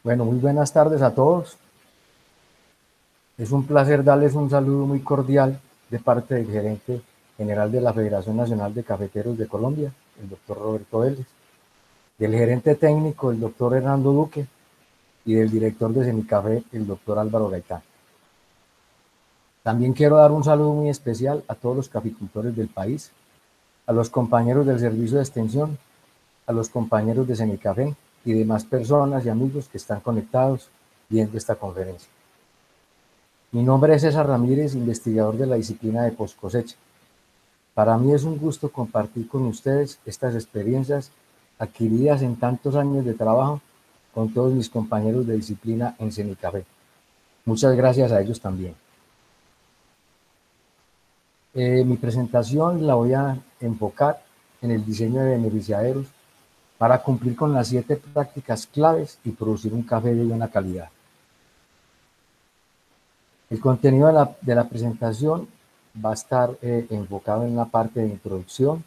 Bueno, muy buenas tardes a todos. Es un placer darles un saludo muy cordial de parte del gerente general de la Federación Nacional de Cafeteros de Colombia, el doctor Roberto Vélez, del gerente técnico, el doctor Hernando Duque, y del director de Semicafé, el doctor Álvaro Gaitán. También quiero dar un saludo muy especial a todos los caficultores del país, a los compañeros del servicio de extensión, a los compañeros de Semicafé y demás personas y amigos que están conectados viendo esta conferencia. Mi nombre es César Ramírez, investigador de la disciplina de postcosecha. Para mí es un gusto compartir con ustedes estas experiencias adquiridas en tantos años de trabajo con todos mis compañeros de disciplina en Semicafé. Muchas gracias a ellos también. Mi presentación la voy a enfocar en el diseño de beneficiaderos para cumplir con las 7 prácticas claves y producir un café de buena calidad. El contenido de la presentación va a estar enfocado en la parte de introducción,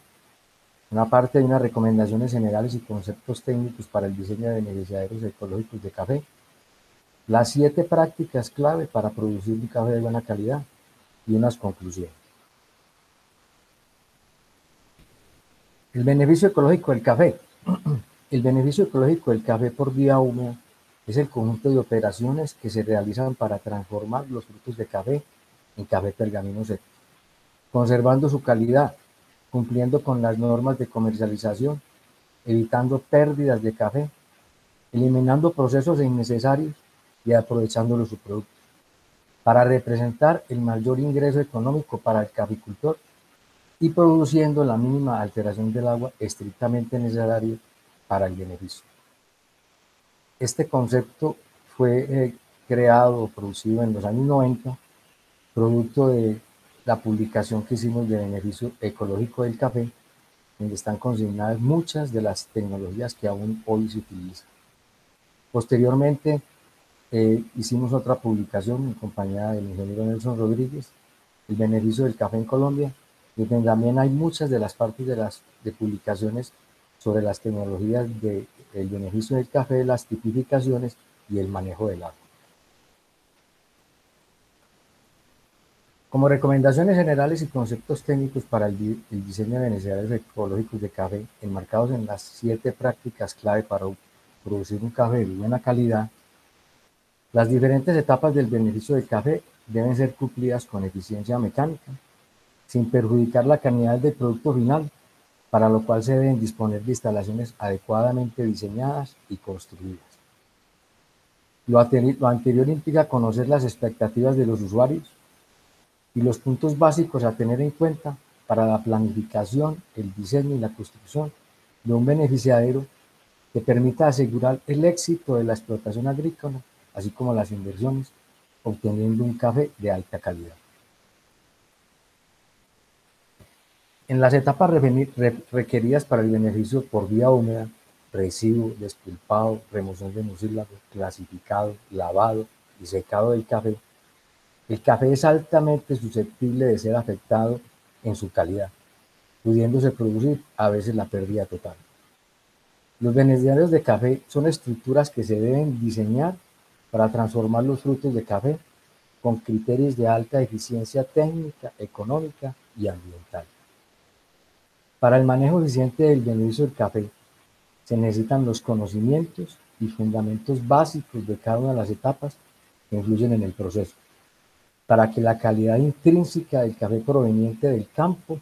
una parte de unas recomendaciones generales y conceptos técnicos para el diseño de beneficiaderos ecológicos de café, las 7 prácticas clave para producir un café de buena calidad y unas conclusiones. El beneficio ecológico del café. El beneficio ecológico del café por vía húmeda es el conjunto de operaciones que se realizan para transformar los frutos de café en café pergamino seco, conservando su calidad, cumpliendo con las normas de comercialización, evitando pérdidas de café, eliminando procesos innecesarios y aprovechando los subproductos, para representar el mayor ingreso económico para el caficultor y produciendo la mínima alteración del agua estrictamente necesaria para el beneficio. Este concepto fue creado o producido en los años 90, producto de la publicación que hicimos de beneficio ecológico del café, donde están consignadas muchas de las tecnologías que aún hoy se utilizan. Posteriormente, hicimos otra publicación en compañía del ingeniero Nelson Rodríguez, el beneficio del café en Colombia, donde también hay muchas de las partes de publicaciones sobre las tecnologías del beneficio del café, las tipificaciones y el manejo del agua. Como recomendaciones generales y conceptos técnicos para el diseño de beneficiarios ecológicos de café, enmarcados en las 7 prácticas clave para producir un café de buena calidad, las diferentes etapas del beneficio del café deben ser cumplidas con eficiencia mecánica, sin perjudicar la calidad del producto final, para lo cual se deben disponer de instalaciones adecuadamente diseñadas y construidas. Lo anterior implica conocer las expectativas de los usuarios y los puntos básicos a tener en cuenta para la planificación, el diseño y la construcción de un beneficiadero que permita asegurar el éxito de la explotación agrícola, así como las inversiones, obteniendo un café de alta calidad. En las etapas requeridas para el beneficio por vía húmeda, residuo, despulpado, remoción de mucílago, clasificado, lavado y secado del café, el café es altamente susceptible de ser afectado en su calidad, pudiéndose producir a veces la pérdida total. Los beneficiarios de café son estructuras que se deben diseñar para transformar los frutos de café con criterios de alta eficiencia técnica, económica y ambiental. Para el manejo eficiente del beneficio del café, se necesitan los conocimientos y fundamentos básicos de cada una de las etapas que influyen en el proceso, para que la calidad intrínseca del café proveniente del campo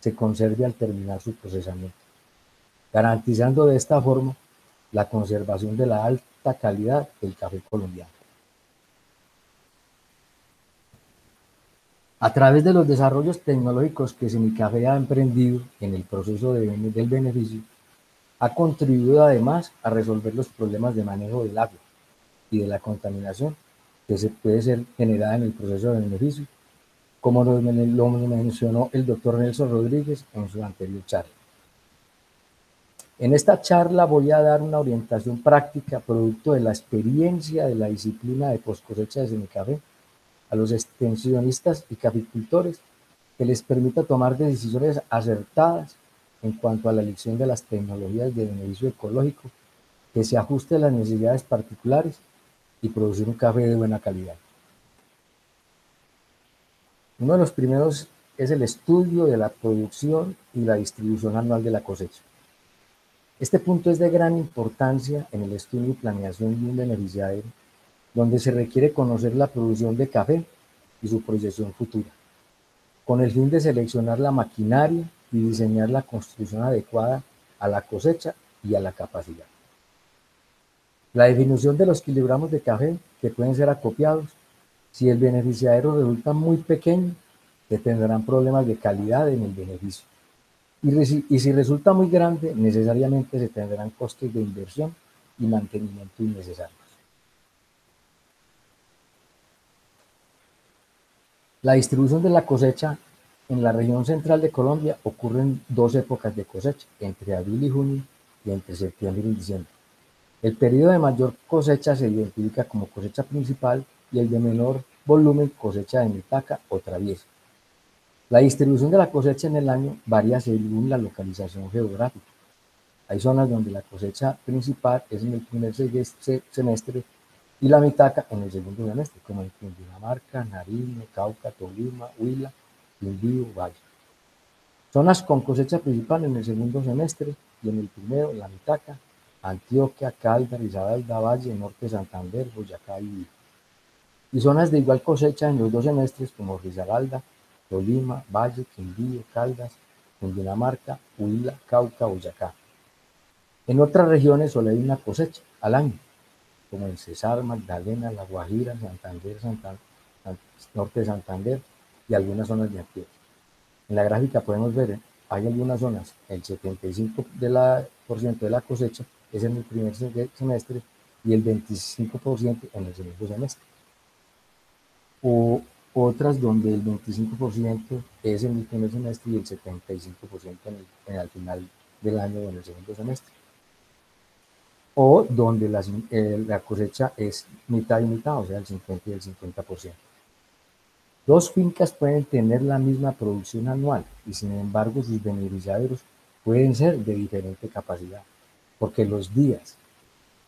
se conserve al terminar su procesamiento, garantizando de esta forma la conservación de la alta calidad del café colombiano. A través de los desarrollos tecnológicos que Semicafé ha emprendido en el proceso del beneficio, ha contribuido además a resolver los problemas de manejo del agua y de la contaminación que se puede ser generada en el proceso de beneficio, como lo mencionó el doctor Nelson Rodríguez en su anterior charla. En esta charla voy a dar una orientación práctica producto de la experiencia de la disciplina de postcosecha de Semicafé a los extensionistas y caficultores, que les permita tomar decisiones acertadas en cuanto a la elección de las tecnologías de beneficio ecológico que se ajuste a las necesidades particulares y producir un café de buena calidad. Uno de los primeros es el estudio de la producción y la distribución anual de la cosecha. Este punto es de gran importancia en el estudio y planeación de un beneficiario, donde se requiere conocer la producción de café y su proyección futura, con el fin de seleccionar la maquinaria y diseñar la construcción adecuada a la cosecha y a la capacidad. La definición de los kilogramos de café que pueden ser acopiados. Si el beneficiario resulta muy pequeño, se tendrán problemas de calidad en el beneficio. Y si resulta muy grande, necesariamente se tendrán costos de inversión y mantenimiento innecesarios. La distribución de la cosecha en la región central de Colombia ocurre en dos épocas de cosecha, entre abril y junio y entre septiembre y diciembre. El periodo de mayor cosecha se identifica como cosecha principal y el de menor volumen cosecha de mitaca o traviesa. La distribución de la cosecha en el año varía según la localización geográfica. Hay zonas donde la cosecha principal es en el primer semestre y la mitaca en el segundo semestre, como en Cundinamarca, Nariño, Cauca, Tolima, Huila, Quindío, Valle. Zonas con cosecha principal en el segundo semestre y en el primero la mitaca: Antioquia, Caldas, Risaralda, Valle, Norte de Santander, Boyacá y Huila. Y zonas de igual cosecha en los dos semestres como Risaralda, Tolima, Valle, Quindío, Caldas, Cundinamarca, Huila, Cauca, Boyacá. En otras regiones solo hay una cosecha al año, como en Cesar, Magdalena, La Guajira, Santander, Norte de Santander y algunas zonas de Antioquia. En la gráfica podemos ver, hay algunas zonas, el 75% de la cosecha es en el primer semestre y el 25% en el segundo semestre. O otras donde el 25% es en el primer semestre y el 75% al final del año o en el segundo semestre. O donde la cosecha es mitad y mitad, o sea, el 50 y el 50%. Dos fincas pueden tener la misma producción anual y sin embargo sus beneficiarios pueden ser de diferente capacidad, porque los días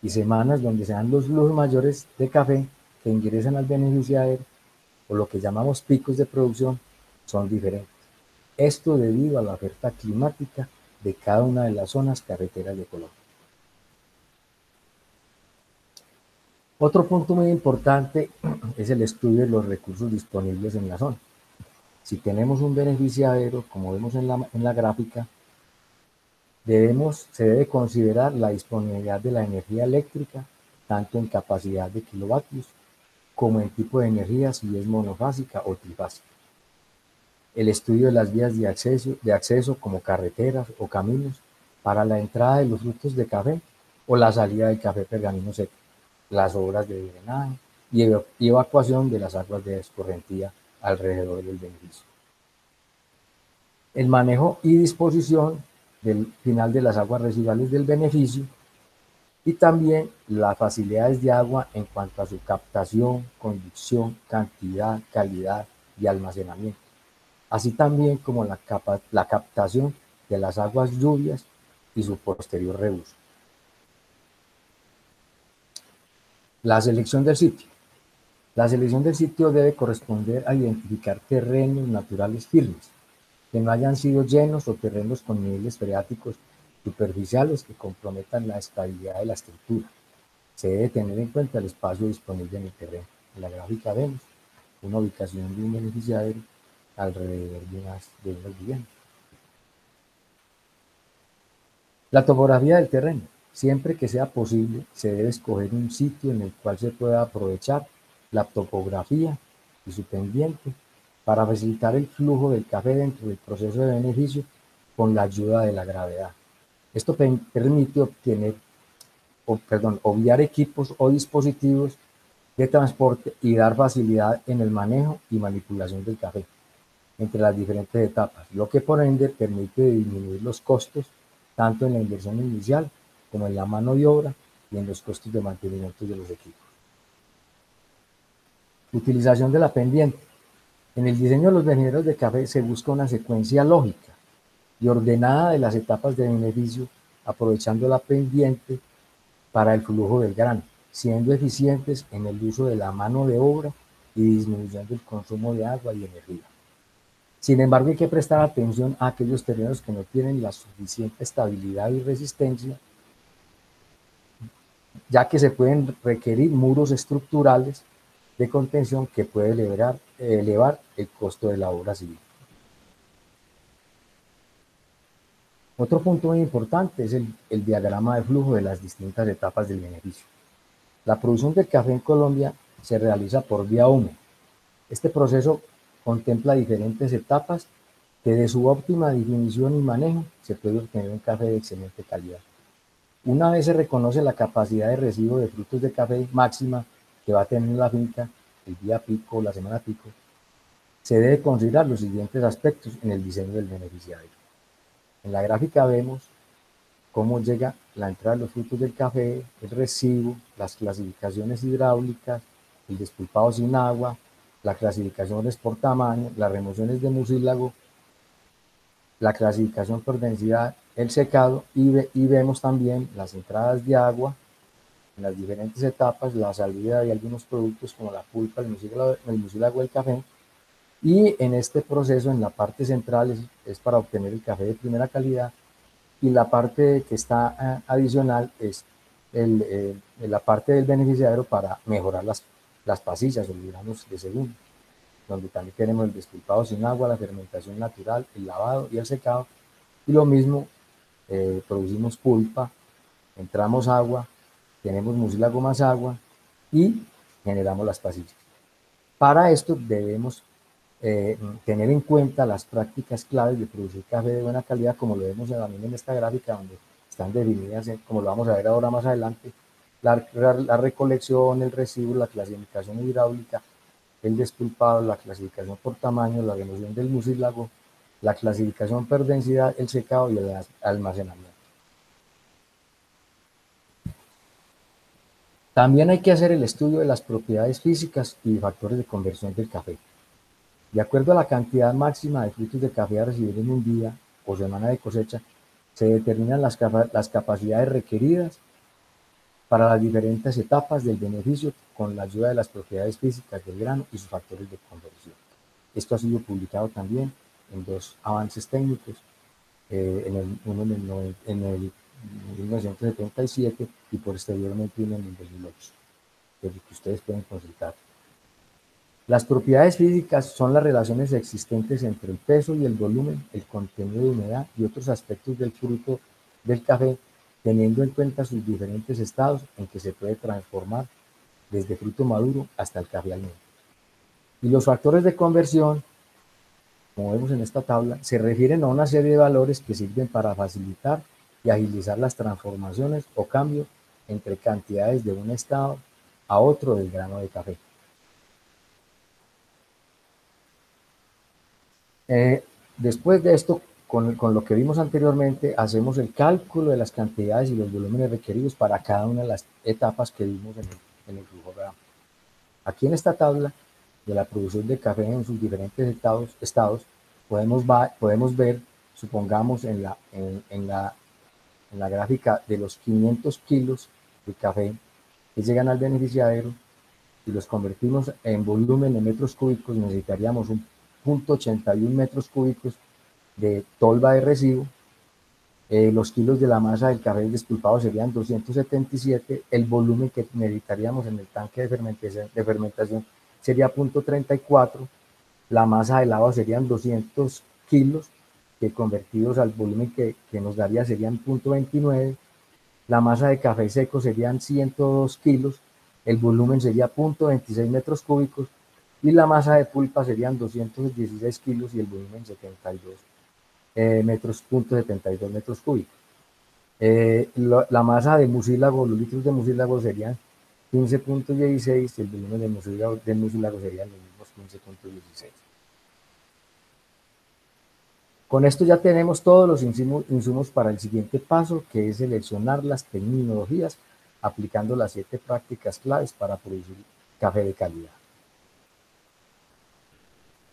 y semanas donde se dan los flujos mayores de café que ingresan al beneficiario, o lo que llamamos picos de producción, son diferentes. Esto debido a la oferta climática de cada una de las zonas cafeteras de Colombia. Otro punto muy importante es el estudio de los recursos disponibles en la zona. Si tenemos un beneficiario, como vemos en la gráfica, se debe considerar la disponibilidad de la energía eléctrica, tanto en capacidad de kilovatios como en tipo de energía, si es monofásica o trifásica. El estudio de las vías de acceso como carreteras o caminos para la entrada de los frutos de café o la salida del café pergamino seco, las obras de drenaje y evacuación de las aguas de escorrentía alrededor del beneficio. El manejo y disposición del final de las aguas residuales del beneficio y también las facilidades de agua en cuanto a su captación, conducción, cantidad, calidad y almacenamiento, así también como la captación de las aguas lluvias y su posterior reuso. La selección del sitio. La selección del sitio debe corresponder a identificar terrenos naturales firmes, que no hayan sido llenos o terrenos con niveles freáticos superficiales que comprometan la estabilidad de la estructura. Se debe tener en cuenta el espacio disponible en el terreno. En la gráfica vemos una ubicación de un beneficiario alrededor de unas viviendas. La topografía del terreno. Siempre que sea posible, se debe escoger un sitio en el cual se pueda aprovechar la topografía y su pendiente para facilitar el flujo del café dentro del proceso de beneficio con la ayuda de la gravedad. Esto permite obviar equipos o dispositivos de transporte y dar facilidad en el manejo y manipulación del café entre las diferentes etapas, lo que por ende permite disminuir los costos tanto en la inversión inicial como en la mano de obra y en los costos de mantenimiento de los equipos. Utilización de la pendiente. En el diseño de los beneficios de café se busca una secuencia lógica y ordenada de las etapas de beneficio, aprovechando la pendiente para el flujo del grano, siendo eficientes en el uso de la mano de obra y disminuyendo el consumo de agua y energía. Sin embargo, hay que prestar atención a aquellos terrenos que no tienen la suficiente estabilidad y resistencia, ya que se pueden requerir muros estructurales de contención que puede elevar el costo de la obra civil. Otro punto muy importante es el diagrama de flujo de las distintas etapas del beneficio. La producción del café en Colombia se realiza por vía húmeda. Este proceso contempla diferentes etapas que de su óptima definición y manejo se puede obtener un café de excelente calidad. Una vez se reconoce la capacidad de recibo de frutos de café máxima que va a tener la finca el día pico o la semana pico, se debe considerar los siguientes aspectos en el diseño del beneficiario. En la gráfica vemos cómo llega la entrada de los frutos del café, el recibo, las clasificaciones hidráulicas, el despulpado sin agua, las clasificaciones por tamaño, las remociones de mucílago, la clasificación por densidad, el secado y vemos también las entradas de agua en las diferentes etapas, la salida de algunos productos como la pulpa, el mucílago del café, y en este proceso en la parte central es para obtener el café de primera calidad, y la parte que está adicional es la parte del beneficiario para mejorar las pasillas o los granos de segundo, donde también tenemos el despulpado sin agua, la fermentación natural, el lavado y el secado, y lo mismo, producimos pulpa, entramos agua, tenemos mucílago más agua y generamos las pasillas. Para esto debemos tener en cuenta las prácticas claves de producir café de buena calidad, como lo vemos también en esta gráfica, donde están definidas, como lo vamos a ver ahora más adelante, la recolección, el recibo, la clasificación hidráulica, el despulpado, la clasificación por tamaño, la remoción del mucílago, la clasificación por densidad, el secado y el almacenamiento. También hay que hacer el estudio de las propiedades físicas y factores de conversión del café. De acuerdo a la cantidad máxima de frutos de café a recibir en un día o semana de cosecha, se determinan las capacidades requeridas para las diferentes etapas del beneficio con la ayuda de las propiedades físicas del grano y sus factores de conversión. Esto ha sido publicado también en dos avances técnicos, uno en el 1977 y posteriormente uno en el 2008, que ustedes pueden consultar. Las propiedades físicas son las relaciones existentes entre el peso y el volumen, el contenido de humedad y otros aspectos del fruto del café, teniendo en cuenta sus diferentes estados en que se puede transformar desde fruto maduro hasta el café almendro. Y los factores de conversión, como vemos en esta tabla, se refieren a una serie de valores que sirven para facilitar y agilizar las transformaciones o cambios entre cantidades de un estado a otro del grano de café. Después de esto, con lo que vimos anteriormente, hacemos el cálculo de las cantidades y los volúmenes requeridos para cada una de las etapas que vimos en el flujograma. Aquí en esta tabla de la producción de café en sus diferentes estados podemos ver, supongamos en la gráfica de los 500 kilos de café que llegan al beneficiario y los convertimos en volumen en metros cúbicos, necesitaríamos un 0.81 metros cúbicos de tolva de residuo. Los kilos de la masa del café despulpado serían 277, el volumen que necesitaríamos en el tanque de fermentación sería 0.34, la masa de lavado serían 200 kilos, que convertidos al volumen que nos daría serían 0.29, la masa de café seco serían 102 kilos, el volumen sería 0.26 metros cúbicos, y la masa de pulpa serían 216 kilos y el volumen 72 metros cúbicos. La masa de mucílago, los litros de mucílago serían 15.16 y el volumen del mucílago serían los mismos 15.16. Con esto ya tenemos todos los insumos para el siguiente paso, que es seleccionar las tecnologías aplicando las 7 prácticas claves para producir café de calidad.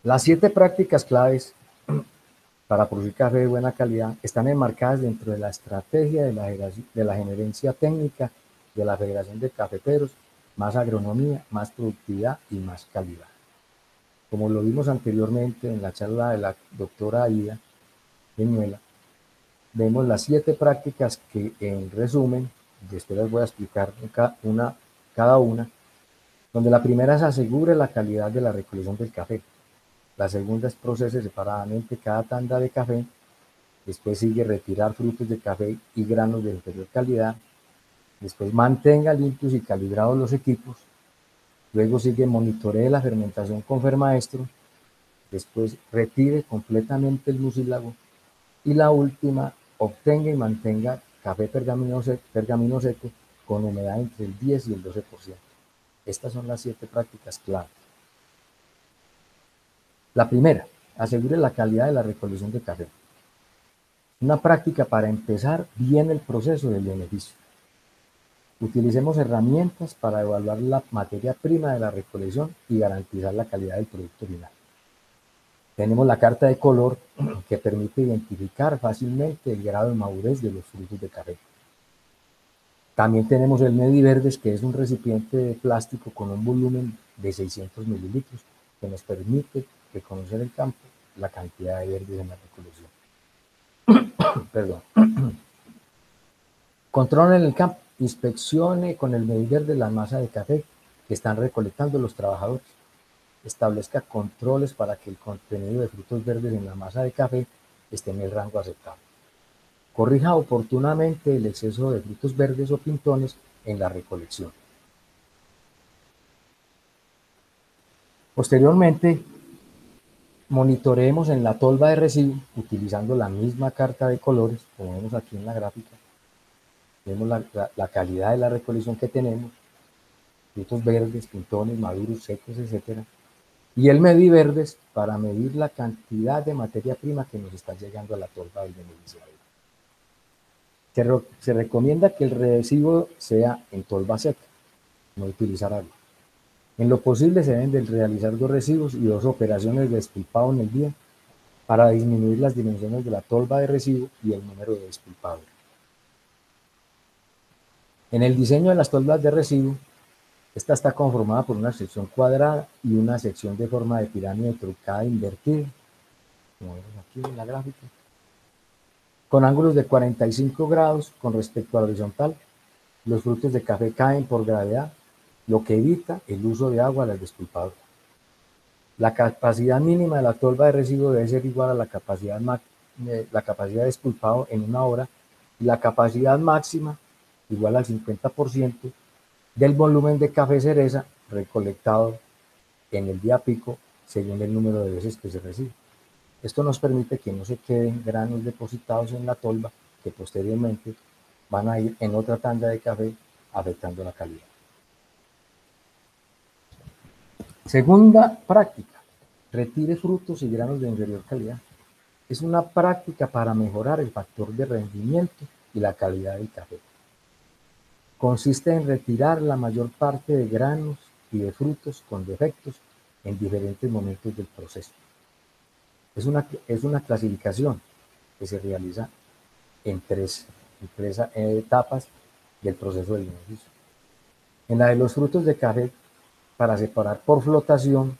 Las 7 prácticas claves para producir café de buena calidad están enmarcadas dentro de la estrategia de la gerencia técnica de la Federación de Cafeteros, más agronomía, más productividad y más calidad. Como lo vimos anteriormente en la charla de la doctora Aida Peñuela, vemos las 7 prácticas que en resumen, después les voy a explicar cada una, donde la primera es asegure la calidad de la recolección del café. La segunda es procese separadamente cada tanda de café. Después sigue retirar frutos de café y granos de inferior calidad. Después mantenga limpios y calibrados los equipos. Luego sigue monitoree la fermentación con Fermaestro. Después retire completamente el mucílago. Y la última, obtenga y mantenga café pergamino seco con humedad entre el 10 y el 12%. Estas son las 7 prácticas clave. La primera, asegure la calidad de la recolección de café. Una práctica para empezar bien el proceso del beneficio. Utilicemos herramientas para evaluar la materia prima de la recolección y garantizar la calidad del producto final. Tenemos la carta de color que permite identificar fácilmente el grado de madurez de los frutos de café. También tenemos el Mediverdes, que es un recipiente de plástico con un volumen de 600 mililitros que nos permite reconocer en campo la cantidad de verdes en la recolección. Perdón. Control en el campo. Inspeccione con el Mediverde la masa de café que están recolectando los trabajadores. Establezca controles para que el contenido de frutos verdes en la masa de café esté en el rango aceptable. Corrija oportunamente el exceso de frutos verdes o pintones en la recolección. Posteriormente, monitoreemos en la tolva de residuo utilizando la misma carta de colores, como vemos aquí en la gráfica. Vemos la calidad de la recolección que tenemos, frutos verdes, pintones, maduros, secos, etc. Y el Mediverdes para medir la cantidad de materia prima que nos está llegando a la tolva del beneficiario. Se recomienda que el residuo sea en tolva seca, no utilizar agua. En lo posible se deben de realizar 2 residuos y 2 operaciones de despulpado en el día para disminuir las dimensiones de la tolva de residuo y el número de despulpados. En el diseño de las tolvas de residuo, esta está conformada por una sección cuadrada y una sección de forma de pirámide truncada e invertida, como vemos aquí en la gráfica, con ángulos de 45 grados con respecto a la horizontal. Los frutos de café caen por gravedad, lo que evita el uso de agua al despulpador. La capacidad mínima de la tolva de residuo debe ser igual a la capacidad de despulpado en 1 hora y la capacidad máxima igual al 50% del volumen de café cereza recolectado en el día pico según el número de veces que se recibe. Esto nos permite que no se queden granos depositados en la tolva que posteriormente van a ir en otra tanda de café afectando la calidad. Segunda práctica, retire frutos y granos de inferior calidad. Es una práctica para mejorar el factor de rendimiento y la calidad del café. Consiste en retirar la mayor parte de granos y de frutos con defectos en diferentes momentos del proceso. Es una clasificación que se realiza en tres etapas del proceso del beneficio. En la de los frutos de café, para separar por flotación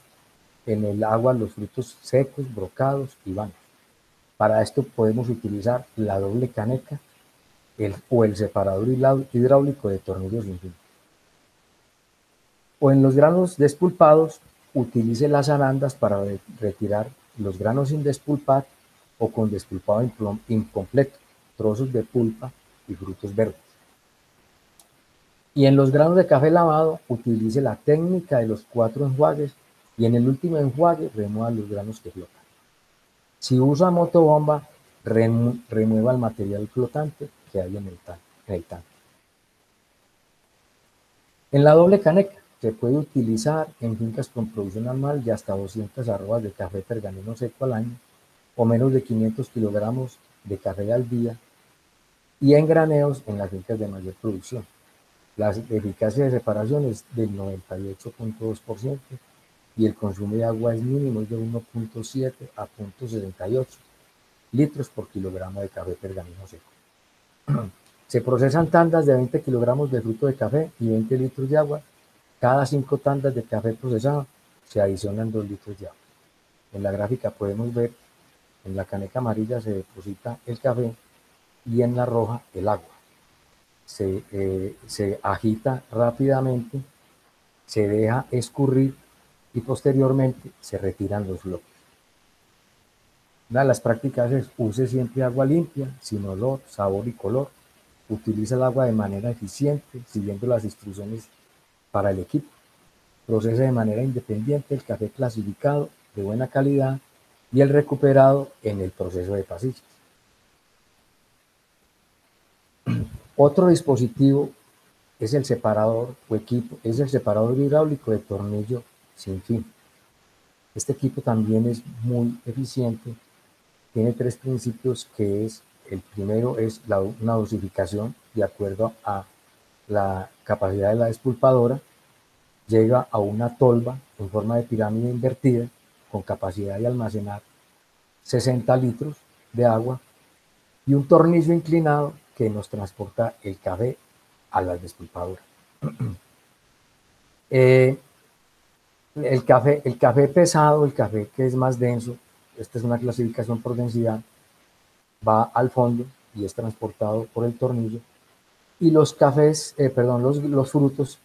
en el agua los frutos secos, brocados y vanos. Para esto podemos utilizar la doble caneca o el separador hidráulico de tornillos sin fin. O en los granos despulpados, utilice las arandas para retirar los granos sin despulpar o con despulpado incompleto, trozos de pulpa y frutos verdes. Y en los granos de café lavado, utilice la técnica de los 4 enjuagues y en el último enjuague remueva los granos que flotan. Si usa motobomba, remueva el material flotante que hay en el tanque. En la doble caneca se puede utilizar en fincas con producción anual de hasta 200 arrobas de café pergamino seco al año o menos de 500 kilogramos de café al día y en graneos en las fincas de mayor producción. La eficacia de separación es del 98.2% y el consumo de agua es mínimo, es de 1.7 a 0.68 litros por kilogramo de café pergamino seco. Se procesan tandas de 20 kilogramos de fruto de café y 20 litros de agua. Cada 5 tandas de café procesado se adicionan 2 litros de agua. En la gráfica podemos ver, en la caneca amarilla se deposita el café y en la roja el agua. Se agita rápidamente, se deja escurrir y posteriormente se retiran los bloques. Una de las prácticas es use siempre agua limpia, sin olor, sabor y color. Utiliza el agua de manera eficiente, siguiendo las instrucciones para el equipo. Procesa de manera independiente el café clasificado de buena calidad y el recuperado en el proceso de pasillas. Otro dispositivo es el separador o equipo, es el separador hidráulico de tornillo sin fin. Este equipo también es muy eficiente. Tiene 3 principios, que es, el primero es una dosificación de acuerdo a la capacidad de la despulpadora. Llega a una tolva en forma de pirámide invertida con capacidad de almacenar 60 litros de agua y un tornillo inclinado que nos transporta el café a la despulpadora. El café pesado, el café que es más denso, esta es una clasificación por densidad, va al fondo y es transportado por el tornillo. Y los cafés, los frutos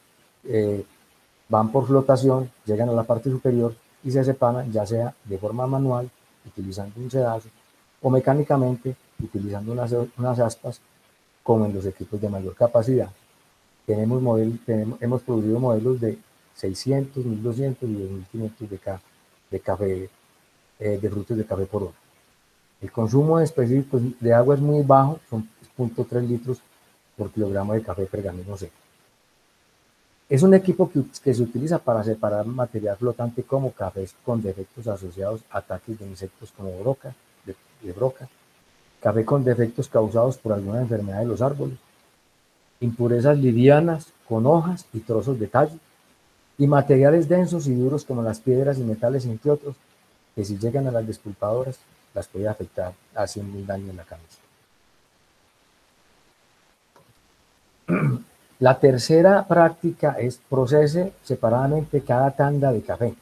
van por flotación, llegan a la parte superior y se separan, ya sea de forma manual, utilizando un sedazo, o mecánicamente, utilizando unas aspas, como en los equipos de mayor capacidad. Hemos producido modelos de 600, 1200 y 2500 de café, de frutos de café por hora. El consumo específico de agua es muy bajo, son 0.3 litros por kilogramo de café pergamino seco. Es un equipo que se utiliza para separar material flotante como cafés con defectos asociados a ataques de insectos como broca, café con defectos causados por alguna enfermedad de los árboles, impurezas livianas con hojas y trozos de tallo, y materiales densos y duros como las piedras y metales, entre otros, que si llegan a las despulpadoras las puede afectar, haciendo un daño en la camisa. La tercera práctica es procese separadamente cada tanda de café.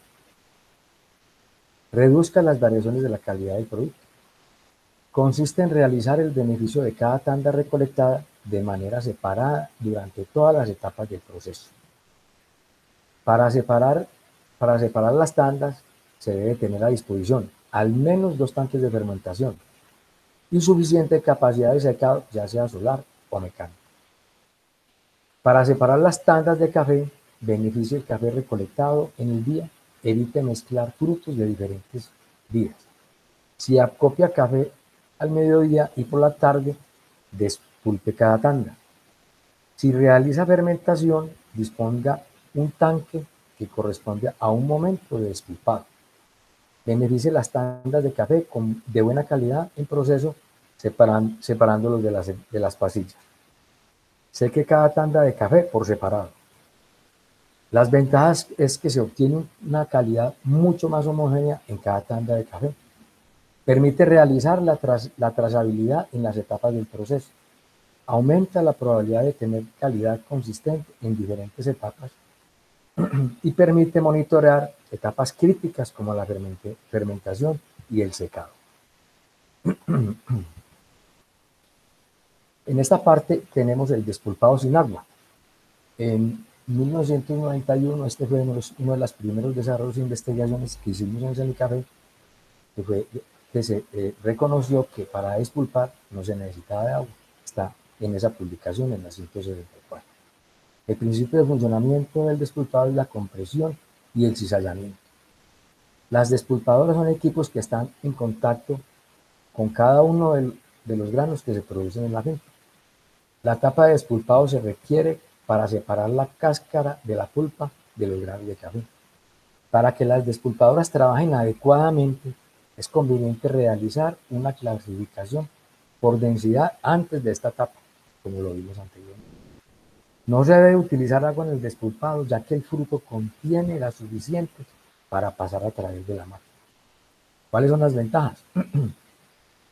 Reduzca las variaciones de la calidad del producto. Consiste en realizar el beneficio de cada tanda recolectada de manera separada durante todas las etapas del proceso. Para separar las tandas se debe tener a disposición al menos 2 tanques de fermentación y suficiente capacidad de secado, ya sea solar o mecánico. Para separar las tandas de café, beneficie el café recolectado en el día, evite mezclar frutos de diferentes días. Si acopia café al mediodía y por la tarde, despulpe cada tanda. Si realiza fermentación, disponga un tanque que corresponde a un momento de despulpado. Beneficie las tandas de café de buena calidad en proceso, separándolos de las pasillas. Seque cada tanda de café por separado. Las ventajas es que se obtiene una calidad mucho más homogénea en cada tanda de café. Permite realizar la trazabilidad en las etapas del proceso. Aumenta la probabilidad de tener calidad consistente en diferentes etapas y permite monitorear etapas críticas como la fermentación y el secado. En esta parte tenemos el despulpado sin agua. En 1991, este fue uno de los primeros desarrollos e investigaciones que hicimos en Cenicafé, que se reconoció que para despulpar no se necesitaba de agua. Está en esa publicación, en la 164. El principio de funcionamiento del despulpado es la compresión y el cizallamiento. Las despulpadoras son equipos que están en contacto con cada uno de los granos que se producen en la finca. La etapa de despulpado se requiere para separar la cáscara de la pulpa de los granos de café. Para que las despulpadoras trabajen adecuadamente, es conveniente realizar una clasificación por densidad antes de esta etapa, como lo vimos anteriormente. No se debe utilizar agua en el despulpado, ya que el fruto contiene la suficiente para pasar a través de la máquina. ¿Cuáles son las ventajas?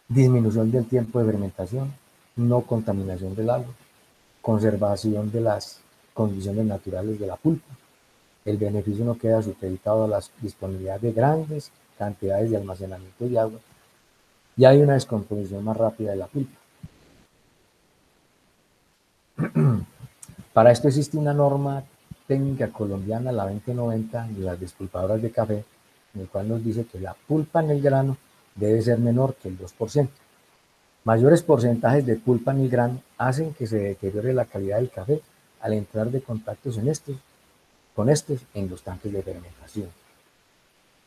Disminución del tiempo de fermentación, no contaminación del agua, conservación de las condiciones naturales de la pulpa. El beneficio no queda supeditado a la disponibilidad de grandes cantidades de almacenamiento de agua y hay una descomposición más rápida de la pulpa. Para esto existe una norma técnica colombiana, la 2090, de las despulpadoras de café, en el cual nos dice que la pulpa en el grano debe ser menor que el 2%. Mayores porcentajes de pulpa en el grano hacen que se deteriore la calidad del café al entrar de contactos con estos en los tanques de fermentación.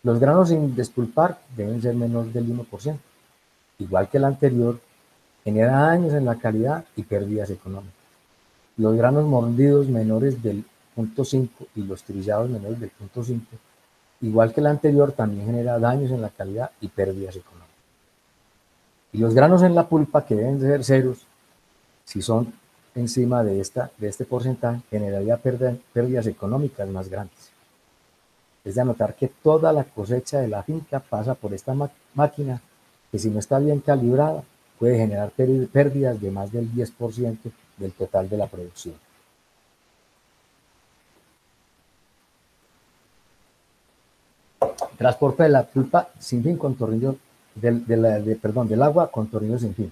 Los granos sin despulpar deben ser menor del 1%. Igual que el anterior, genera daños en la calidad y pérdidas económicas. Los granos mordidos menores del 0.5 y los trillados menores del 0.5, igual que el anterior, también genera daños en la calidad y pérdidas económicas. Y los granos en la pulpa, que deben ser ceros, si son encima de este porcentaje, generaría pérdidas económicas más grandes. Es de anotar que toda la cosecha de la finca pasa por esta máquina, que si no está bien calibrada, puede generar pérdidas de más del 10% del total de la producción. Transporte de la pulpa sin fin con tornillo del agua con tornillo sin fin.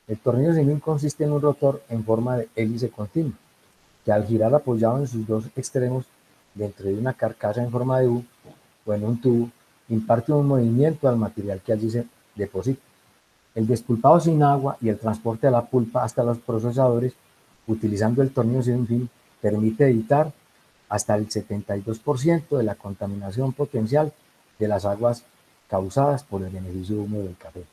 El tornillo sin fin consiste en un rotor en forma de hélice continua, que al girar apoyado en sus dos extremos dentro de una carcasa en forma de U o en un tubo, imparte un movimiento al material que allí se deposita. El despulpado sin agua y el transporte de la pulpa hasta los procesadores, utilizando el tornillo sin fin, permite evitar hasta el 72% de la contaminación potencial de las aguas causadas por el beneficio húmedo del café.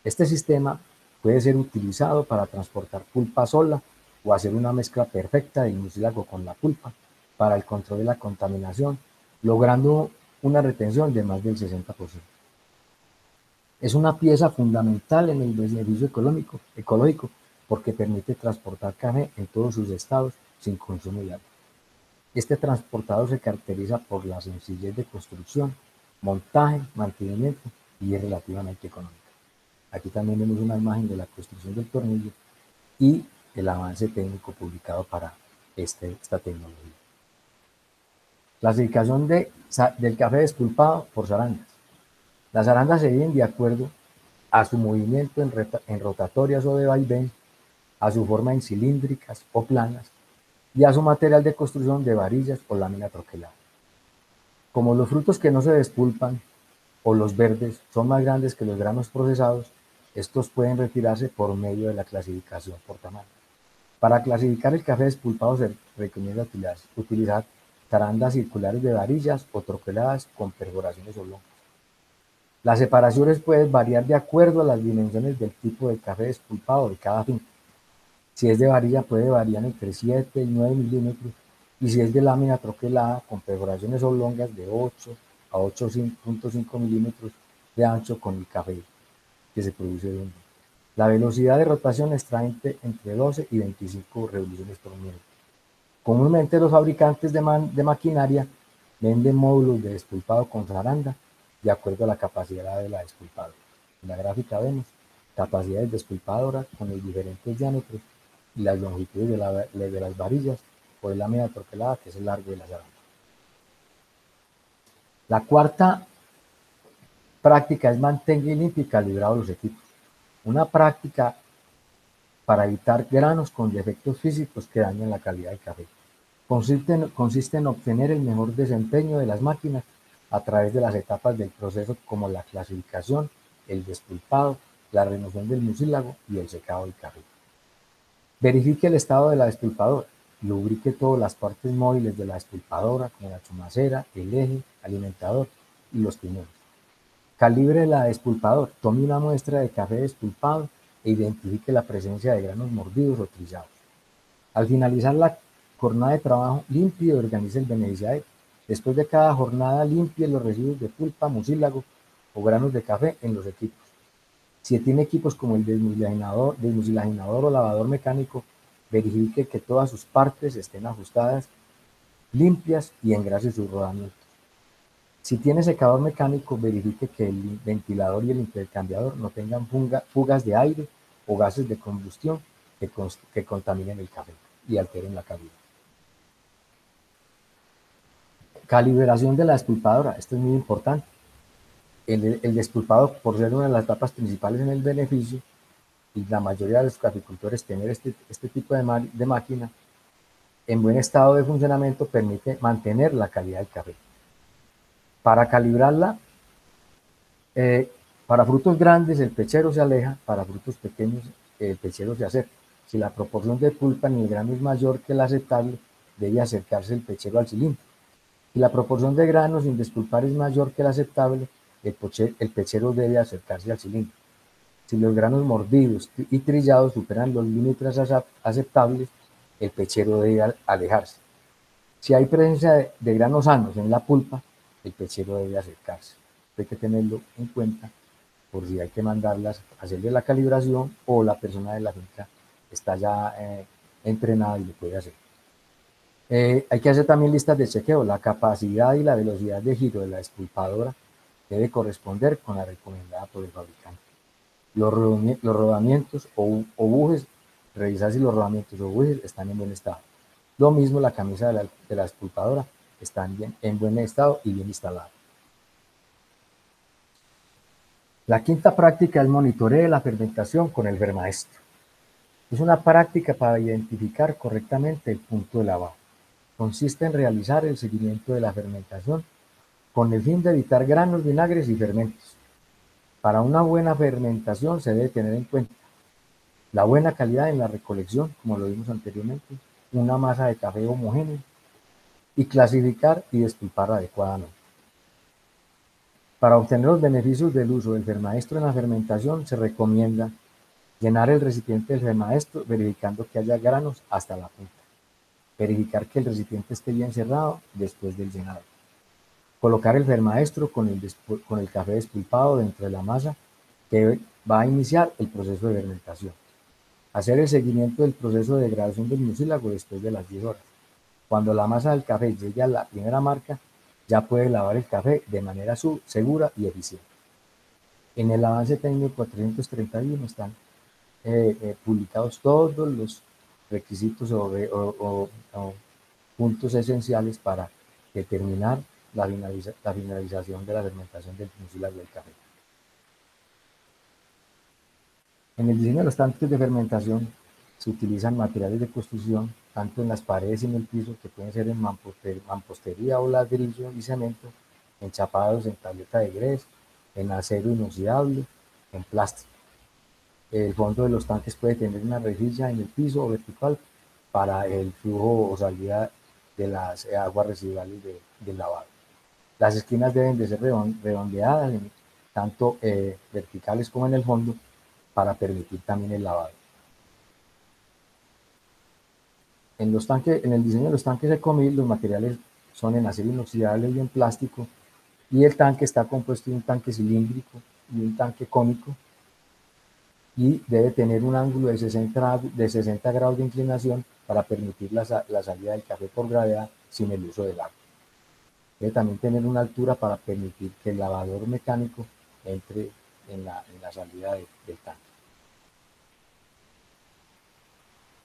Este sistema puede ser utilizado para transportar pulpa sola o hacer una mezcla perfecta de mucílago con la pulpa para el control de la contaminación, logrando una retención de más del 60%. Es una pieza fundamental en el beneficio ecológico porque permite transportar café en todos sus estados sin consumo de agua. Este transportador se caracteriza por la sencillez de construcción, montaje, mantenimiento y es relativamente económico. Aquí también vemos una imagen de la construcción del tornillo y el avance técnico publicado para esta tecnología. Clasificación del café despulpado por zarandas. Las zarandas se dividen de acuerdo a su movimiento en rotatorias o de vaivén, a su forma en cilíndricas o planas y a su material de construcción de varillas o lámina troquelada. Como los frutos que no se despulpan o los verdes son más grandes que los granos procesados, estos pueden retirarse por medio de la clasificación por tamaño. Para clasificar el café despulpado se recomienda utilizar zarandas circulares de varillas o troqueladas con perforaciones oblongas. Las separaciones pueden variar de acuerdo a las dimensiones del tipo de café despulpado de cada finca. Si es de varilla puede variar entre 7 y 9 milímetros y si es de lámina troquelada con perforaciones oblongas de 8 a 8.5 milímetros de ancho con el café que se produce de un día. La velocidad de rotación está entre 12 y 25 revoluciones por minuto. Comúnmente los fabricantes de maquinaria venden módulos de despulpado con zaranda de acuerdo a la capacidad de la despulpadora. En la gráfica vemos capacidades despulpadoras con los diferentes diámetros y las longitudes de las varillas o de lámina troquelada, que es el largo de la zaranda. La cuarta práctica es mantener limpio y calibrado los equipos. Una práctica para evitar granos con defectos físicos que dañan la calidad del café. Consiste en obtener el mejor desempeño de las máquinas a través de las etapas del proceso como la clasificación, el despulpado, la remoción del mucílago y el secado del café. Verifique el estado de la despulpadora. Lubrique todas las partes móviles de la despulpadora como la chumacera, el eje, alimentador y los piñones. Calibre la despulpadora. Tome una muestra de café despulpado e identifique la presencia de granos mordidos o trillados. Al finalizar la jornada de trabajo, limpie y organice el beneficiario. Después de cada jornada, limpie los residuos de pulpa, mucílago o granos de café en los equipos. Si tiene equipos como el desmucilaginador o lavador mecánico, verifique que todas sus partes estén ajustadas, limpias y engrase sus rodamientos. Si tiene secador mecánico, verifique que el ventilador y el intercambiador no tengan fugas de aire o gases de combustión que contaminen el café y alteren la calidad. Calibración de la despulpadora, esto es muy importante. El despulpado, por ser una de las etapas principales en el beneficio, y la mayoría de los caficultores tener este tipo de máquina en buen estado de funcionamiento permite mantener la calidad del café. Para calibrarla, para frutos grandes el pechero se aleja, para frutos pequeños el pechero se acerca. Si la proporción de pulpa en el grano es mayor que la aceptable, debe acercarse el pechero al cilindro. Si la proporción de granos sin despulpar es mayor que la aceptable, el pechero debe acercarse al cilindro. Si los granos mordidos y trillados superan los límites aceptables, el pechero debe alejarse. Si hay presencia de granos sanos en la pulpa, el pechero debe acercarse. Hay que tenerlo en cuenta por si hay que mandarlas a hacerle la calibración o la persona de la finca está ya entrenada y lo puede hacer. Hay que hacer también listas de chequeo. La capacidad y la velocidad de giro de la despulpadora debe corresponder con la recomendada por el fabricante. Los rodamientos o bujes, revisar si los rodamientos o bujes están en buen estado. Lo mismo la camisa de la despulpadora, están en buen estado y bien instalada. La quinta práctica es monitoreo de la fermentación con el Vermaestro. Es una práctica para identificar correctamente el punto de lavado. Consiste en realizar el seguimiento de la fermentación con el fin de evitar granos, vinagres y fermentos. Para una buena fermentación se debe tener en cuenta la buena calidad en la recolección, como lo vimos anteriormente, una masa de café homogénea y clasificar y despulpar adecuadamente. Para obtener los beneficios del uso del Vermaestro en la fermentación se recomienda llenar el recipiente del Vermaestro verificando que haya granos hasta la punta. Verificar que el recipiente esté bien cerrado después del llenado. Colocar el Vermaestro con el café despulpado dentro de la masa que va a iniciar el proceso de fermentación. Hacer el seguimiento del proceso de degradación del mucílago después de las 10 horas. Cuando la masa del café llegue a la primera marca, ya puede lavar el café de manera segura y eficiente. En el avance técnico 431 están publicados todos los requisitos o puntos esenciales para determinar la finalización de la fermentación del mucílago del café. En el diseño de los tanques de fermentación se utilizan materiales de construcción tanto en las paredes y en el piso, que pueden ser en mampostería o ladrillo y cemento, enchapados en tableta de grés, en acero inoxidable, en plástico. El fondo de los tanques puede tener una rejilla en el piso o vertical para el flujo o salida de las aguas residuales del lavado. Las esquinas deben de ser redondeadas, tanto verticales como en el fondo, para permitir también el lavado. En el diseño de los tanques Ecomil, los materiales son en acero inoxidable y en plástico, y el tanque está compuesto de un tanque cilíndrico y un tanque cónico, y debe tener un ángulo de 60 grados de inclinación para permitir la salida del café por gravedad sin el uso del agua. Debe también tener una altura para permitir que el lavador mecánico entre en la salida del tanque.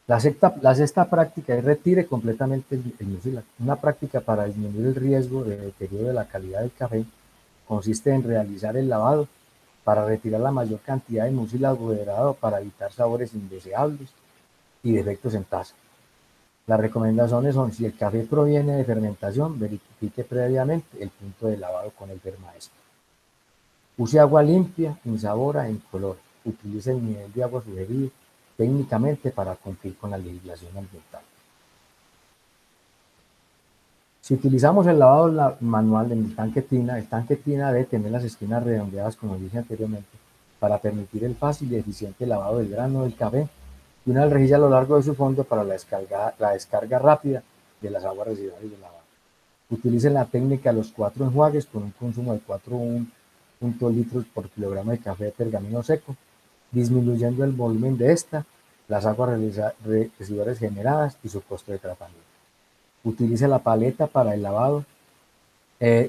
La sexta práctica es retire completamente el mucílago. Una práctica para disminuir el riesgo de deterioro de la calidad del café consiste en realizar el lavado para retirar la mayor cantidad de mucílago degradado para evitar sabores indeseables y defectos en taza. Las recomendaciones son: si el café proviene de fermentación, verifique previamente el punto de lavado con el Vermaestro. Use agua limpia, insabora, incolora. Utilice el nivel de agua sugerido técnicamente para cumplir con la legislación ambiental. Si utilizamos el lavado manual en el tanque tina debe tener las esquinas redondeadas, como dije anteriormente, para permitir el fácil y eficiente lavado del grano del café, y una rejilla a lo largo de su fondo para la descarga rápida de las aguas residuales del lavado. Utilicen la técnica de los 4 enjuagues con un consumo de 4,1 litros por kilogramo de café de pergamino seco, disminuyendo el volumen de las aguas residuales generadas y su costo de tratamiento. Utilice la paleta para el lavado.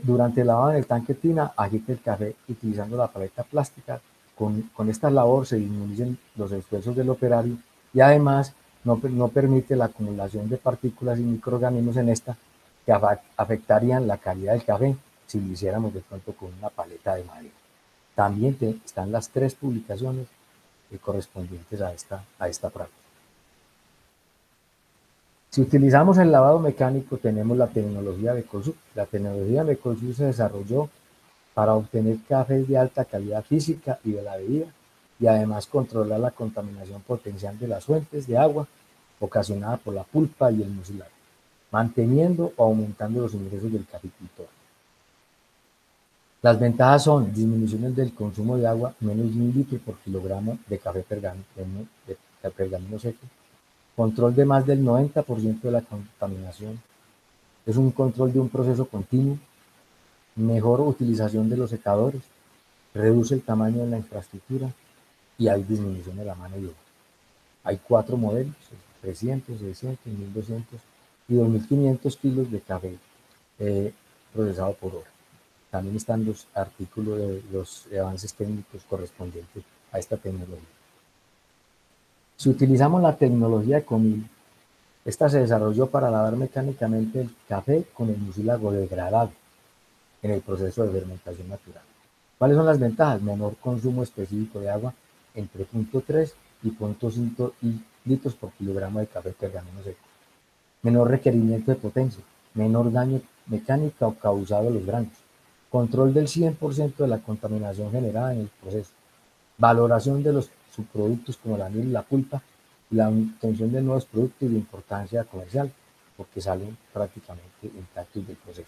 Durante el lavado en el tanque tina, agite el café utilizando la paleta plástica. Con esta labor se disminuyen los esfuerzos del operario y además no permite la acumulación de partículas y microorganismos en esta que afectarían la calidad del café si lo hiciéramos de pronto con una paleta de madera. También están las 3 publicaciones correspondientes a esta práctica. Si utilizamos el lavado mecánico, tenemos la tecnología de EcoSud. La tecnología de EcoSud se desarrolló para obtener cafés de alta calidad física y de la bebida, y además controlar la contaminación potencial de las fuentes de agua ocasionada por la pulpa y el mucilagro, manteniendo o aumentando los ingresos del caficultor. Las ventajas son disminuciones del consumo de agua, menos de 1 litro por kilogramo de café pergamino seco, control de más del 90% de la contaminación, es un control de un proceso continuo, mejor utilización de los secadores, reduce el tamaño de la infraestructura y hay disminución de la mano de obra. Hay 4 modelos, 300, 600, 1200 y 2500 kilos de café procesado por hora. También están los artículos de los avances técnicos correspondientes a esta tecnología. Si utilizamos la tecnología de Ecomil, esta se desarrolló para lavar mecánicamente el café con el mucílago degradado en el proceso de fermentación natural. ¿Cuáles son las ventajas? Menor consumo específico de agua entre 0.3 y 0.5 litros por kilogramo de café pergamino seco. Menor requerimiento de potencia, menor daño mecánica o causado a los granos, control del 100% de la contaminación generada en el proceso, valoración de los subproductos como la miel y la pulpa, y la obtención de nuevos productos de importancia comercial, porque salen prácticamente intactos del proceso.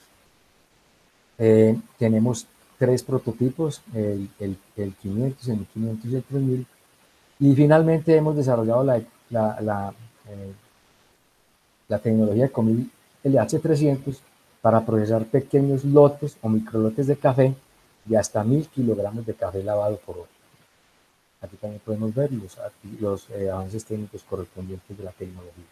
Tenemos 3 prototipos, el 500, el 1500 y el 3000, y finalmente hemos desarrollado la tecnología de Ecomil LH300 para procesar pequeños lotes o microlotes de café de hasta 1000 kilogramos de café lavado por hora. Aquí también podemos ver los avances técnicos correspondientes de la tecnología.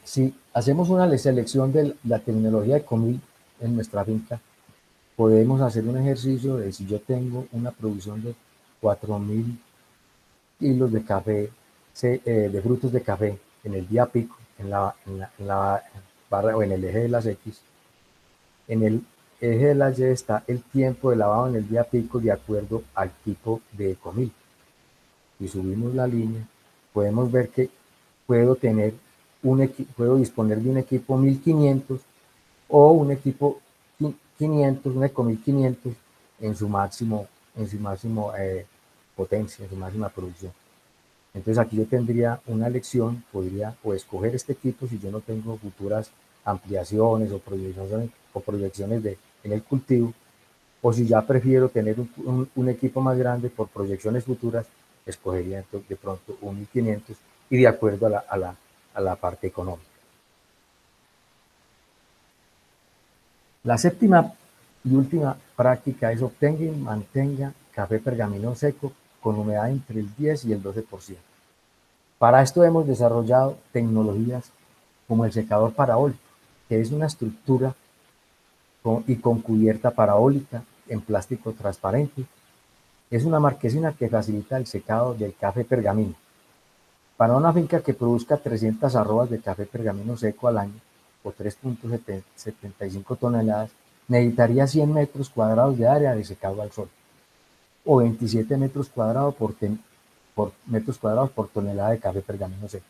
Si hacemos una selección de la tecnología de Ecomil en nuestra finca, podemos hacer un ejercicio de si yo tengo una producción de 4000 kilos de café, de frutos de café en el día pico, en la barra o en el eje de las X, en el eje de las Y está el tiempo de lavado en el día pico de acuerdo al tipo de Ecomil. Si subimos la línea, podemos ver que puedo disponer de un equipo 1500 o un equipo 500, un Ecomil 500 en su máximo potencia, en su máxima producción. Entonces aquí yo tendría una elección, podría o escoger este equipo si yo no tengo futuras ampliaciones o proyecciones en el cultivo, o si ya prefiero tener un equipo más grande por proyecciones futuras, escogería de pronto un 1500 y de acuerdo a la parte económica. La séptima y última práctica es obtenga y mantenga café pergamino seco con humedad entre el 10 y el 12%. Para esto hemos desarrollado tecnologías como el secador parabólico, que es una estructura con cubierta parabólica en plástico transparente. Es una marquesina que facilita el secado del café pergamino. Para una finca que produzca 300 arrobas de café pergamino seco al año, o 3.75 toneladas, necesitaría 100 metros cuadrados de área de secado al sol, o 27 metros cuadrados por tonelada de café pergamino seco,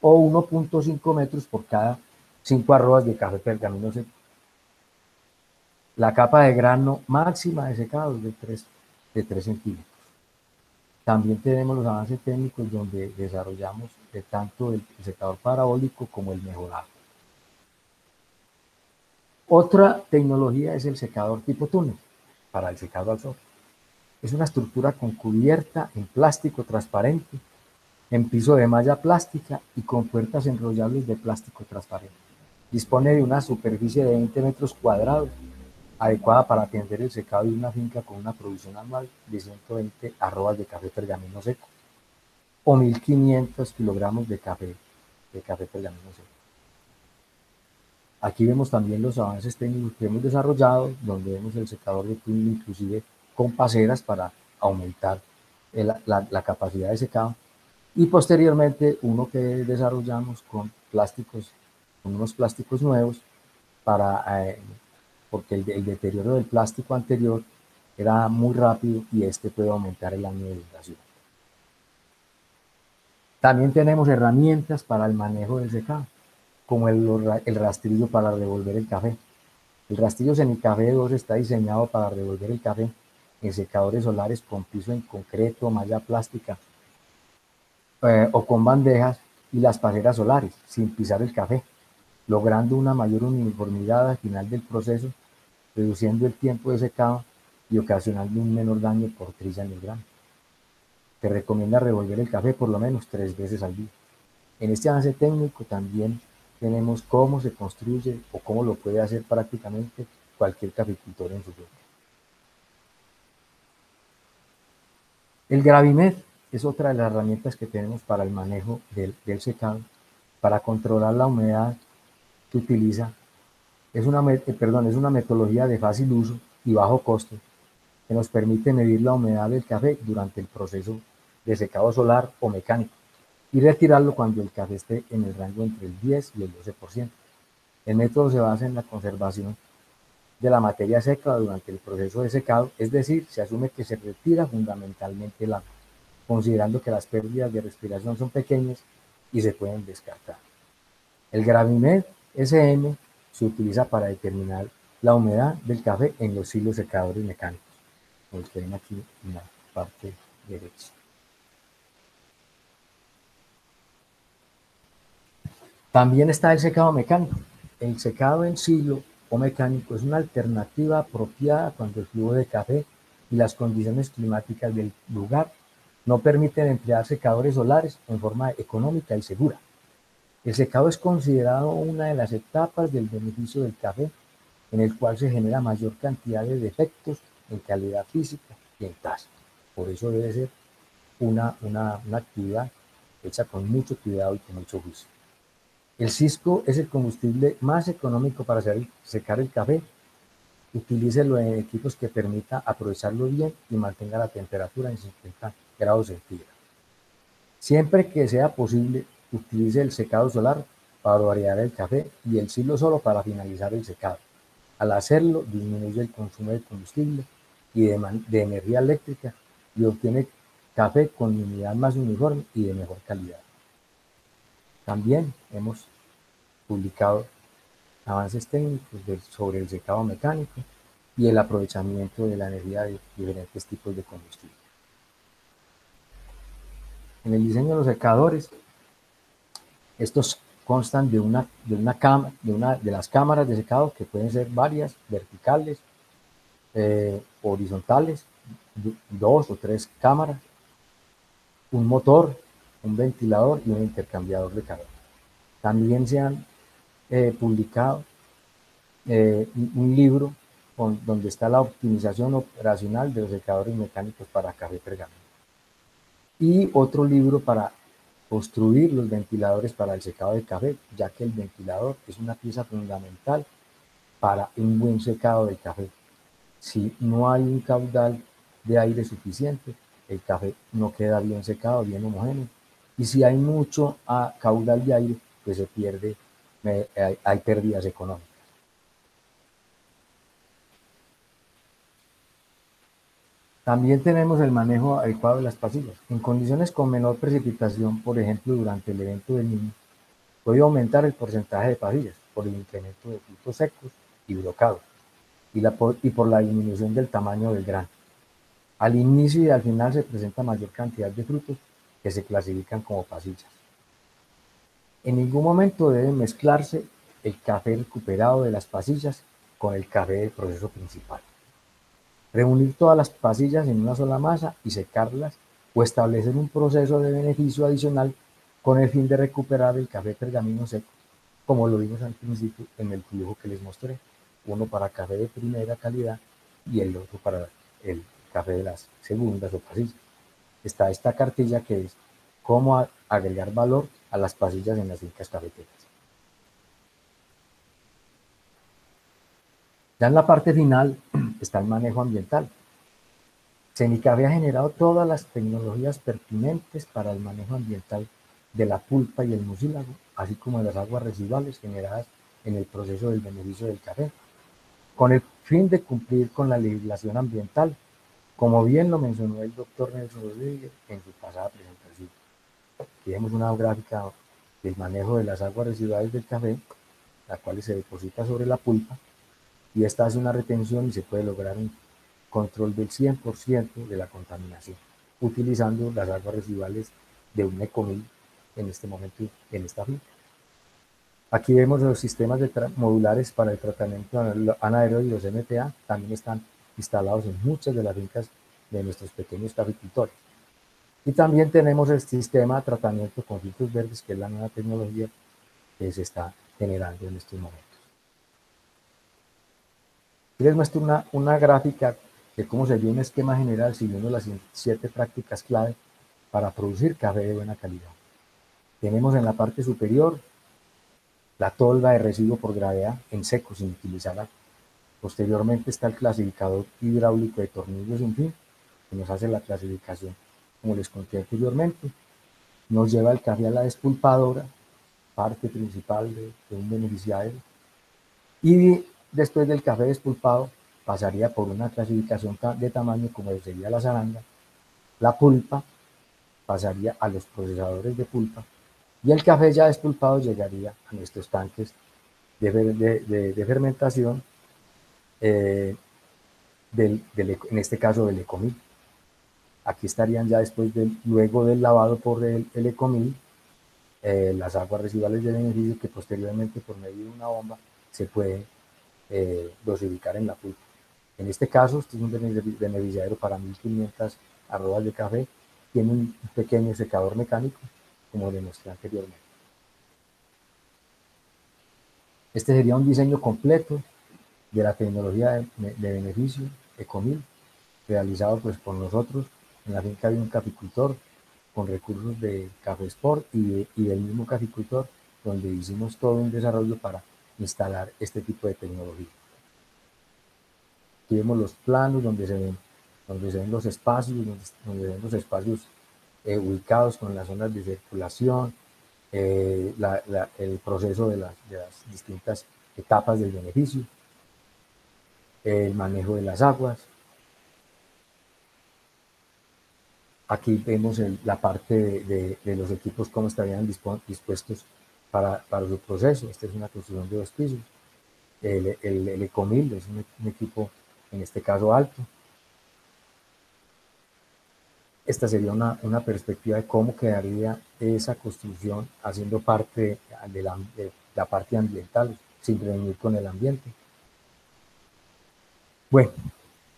o 1.5 metros por cada 5 arrobas de café pergamino seco. La capa de grano máxima de secado es de 3 centímetros. También tenemos los avances técnicos donde desarrollamos tanto el secador parabólico como el mejorado. Otra tecnología es el secador tipo túnel para el secado al sol. Es una estructura con cubierta en plástico transparente, en piso de malla plástica y con puertas enrollables de plástico transparente. Dispone de una superficie de 20 metros cuadrados, adecuada para atender el secado de una finca con una producción anual de 120 arrobas de café pergamino seco o 1500 kilogramos de café pergamino seco. Aquí vemos también los avances técnicos que hemos desarrollado, donde vemos el secador de túnel inclusive con paseras para aumentar la capacidad de secado, y posteriormente uno que desarrollamos con plásticos, con unos plásticos nuevos, para, porque el deterioro del plástico anterior era muy rápido y este puede aumentar el año de duración. También tenemos herramientas para el manejo del secado, como el rastrillo para revolver el café. El rastrillo Semicafé 2 está diseñado para revolver el café en secadores solares con piso en concreto, malla plástica o con bandejas y las pajeras solares, sin pisar el café, logrando una mayor uniformidad al final del proceso, reduciendo el tiempo de secado y ocasionando un menor daño por trilla en el grano. Se recomienda revolver el café por lo menos 3 veces al día. En este avance técnico también tenemos cómo se construye o cómo lo puede hacer prácticamente cualquier caficultor en su finca. El Gravimet es otra de las herramientas que tenemos para el manejo del secado, para controlar la humedad que utiliza. Es una metodología de fácil uso y bajo costo que nos permite medir la humedad del café durante el proceso de secado solar o mecánico y retirarlo cuando el café esté en el rango entre el 10 y el 12%. El método se basa en la conservación de la materia seca durante el proceso de secado, es decir, se asume que se retira fundamentalmente el agua, considerando que las pérdidas de respiración son pequeñas y se pueden descartar. El Gravimet SM se utiliza para determinar la humedad del café en los hilos secadores mecánicos, como que ven aquí en la parte derecha. También está el secado mecánico. El secado en silo o mecánico es una alternativa apropiada cuando el flujo de café y las condiciones climáticas del lugar no permiten emplear secadores solares en forma económica y segura. El secado es considerado una de las etapas del beneficio del café, en el cual se genera mayor cantidad de defectos en calidad física y en tasa. Por eso debe ser una actividad hecha con mucho cuidado y con mucho juicio. El cisco es el combustible más económico para secar el café. Utilícelo en equipos que permita aprovecharlo bien y mantenga la temperatura en 50 grados centígrados. Siempre que sea posible, utilice el secado solar para variar el café y el silo solo para finalizar el secado. Al hacerlo, disminuye el consumo de combustible y de energía eléctrica y obtiene café con unidad más uniforme y de mejor calidad. También hemos publicado avances técnicos sobre el secado mecánico y el aprovechamiento de la energía de diferentes tipos de combustible. En el diseño de los secadores, estos constan de las cámaras de secado, que pueden ser varias, verticales, horizontales, 2 o 3 cámaras, un motor, un ventilador y un intercambiador de calor. También se han publicado un libro donde está la optimización operacional de los secadores mecánicos para café pergamino. Y otro libro para construir los ventiladores para el secado de café, ya que el ventilador es una pieza fundamental para un buen secado del café. Si no hay un caudal de aire suficiente, el café no queda bien secado, bien homogéneo. Y si hay mucho caudal de aire, pues se pierde, hay pérdidas económicas. También tenemos el manejo adecuado de las pasillas. En condiciones con menor precipitación, por ejemplo, durante el evento del Niño, puede aumentar el porcentaje de pasillas por el incremento de frutos secos y brocados y por la disminución del tamaño del grano. Al inicio y al final se presenta mayor cantidad de frutos que se clasifican como pasillas. En ningún momento debe mezclarse el café recuperado de las pasillas con el café del proceso principal. Reunir todas las pasillas en una sola masa y secarlas o establecer un proceso de beneficio adicional con el fin de recuperar el café pergamino seco, como lo vimos al principio en el dibujo que les mostré, uno para café de primera calidad y el otro para el café de las segundas o pasillas. Está esta cartilla que es cómo agregar valor a las pasillas en las fincas cafeteras. Ya en la parte final está el manejo ambiental. Cenicafe ha generado todas las tecnologías pertinentes para el manejo ambiental de la pulpa y el mucílago, así como de las aguas residuales generadas en el proceso del beneficio del café, con el fin de cumplir con la legislación ambiental, como bien lo mencionó el doctor Nelson Rodríguez en su pasada presentación. Aquí vemos una gráfica del manejo de las aguas residuales del café, la cual se deposita sobre la pulpa, y esta hace una retención y se puede lograr un control del 100% de la contaminación, utilizando las aguas residuales de un ecomil en este momento en esta finca. Aquí vemos los sistemas modulares para el tratamiento anaerobio y los MPA, también están instalados en muchas de las fincas de nuestros pequeños caficultores. Y también tenemos el sistema de tratamiento con filtros verdes, que es la nueva tecnología que se está generando en estos momentos. Les muestro una gráfica de cómo se vio un esquema general siguiendo las 7 prácticas clave para producir café de buena calidad. Tenemos en la parte superior la tolva de residuo por gravedad en seco sin utilizar agua. Posteriormente está el clasificador hidráulico de tornillos sin fin, que nos hace la clasificación como les conté anteriormente. Nos lleva el café a la despulpadora, parte principal de un beneficiario, y después del café despulpado pasaría por una clasificación de tamaño como sería la zaranda, la pulpa pasaría a los procesadores de pulpa y el café ya despulpado llegaría a nuestros tanques de fermentación, en este caso del ecomil. Aquí estarían ya luego del lavado por el ecomil, las aguas residuales de beneficio que posteriormente por medio de una bomba se pueden dosificar en la pulpa. En este caso, este es un beneficiadero para 1500 arrobas de café, tiene un pequeño secador mecánico, como le mostré anteriormente. Este sería un diseño completo de la tecnología de beneficio Ecomil, realizado pues por nosotros en la finca de un caficultor, con recursos de Café Sport y del mismo caficultor, donde hicimos todo un desarrollo para instalar este tipo de tecnología. Aquí vemos los planos donde se ven los espacios, donde se ven los espacios ubicados con las zonas de circulación, el proceso de las distintas etapas del beneficio, el manejo de las aguas. Aquí vemos la parte de los equipos, cómo estarían dispuestos para su proceso. Esta es una construcción de 2 pisos. El Ecomil es un equipo, en este caso, alto. Esta sería una perspectiva de cómo quedaría esa construcción haciendo parte de la parte ambiental, sin reunir con el ambiente. Bueno,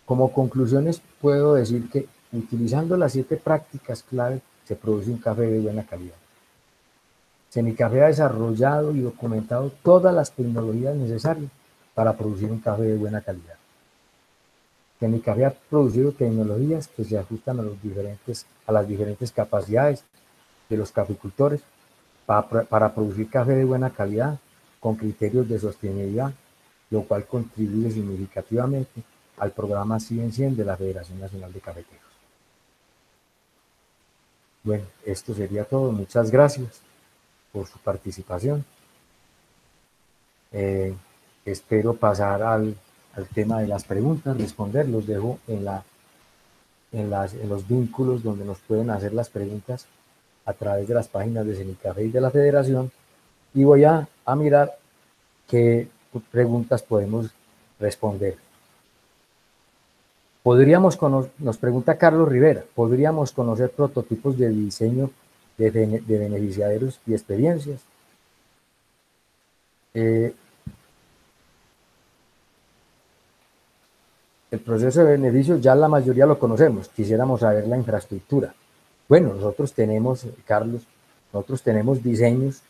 como conclusiones puedo decir que utilizando las 7 prácticas clave se produce un café de buena calidad. Cenicafe ha desarrollado y documentado todas las tecnologías necesarias para producir un café de buena calidad. Cenicafe ha producido tecnologías que se ajustan a las diferentes capacidades de los caficultores para producir café de buena calidad con criterios de sostenibilidad, lo cual contribuye significativamente al programa 100-100 de la Federación Nacional de Cafeteros. Bueno, esto sería todo. Muchas gracias por su participación. Espero pasar al tema de las preguntas, responder. Los dejo en los vínculos donde nos pueden hacer las preguntas a través de las páginas de Cenicafe y de la Federación, y voy a mirar qué preguntas podemos responder. Nos pregunta Carlos Rivera, ¿podríamos conocer prototipos de diseño de beneficiarios y experiencias? El proceso de beneficio ya la mayoría lo conocemos, quisiéramos saber la infraestructura. Bueno, nosotros tenemos, Carlos, nosotros tenemos diseños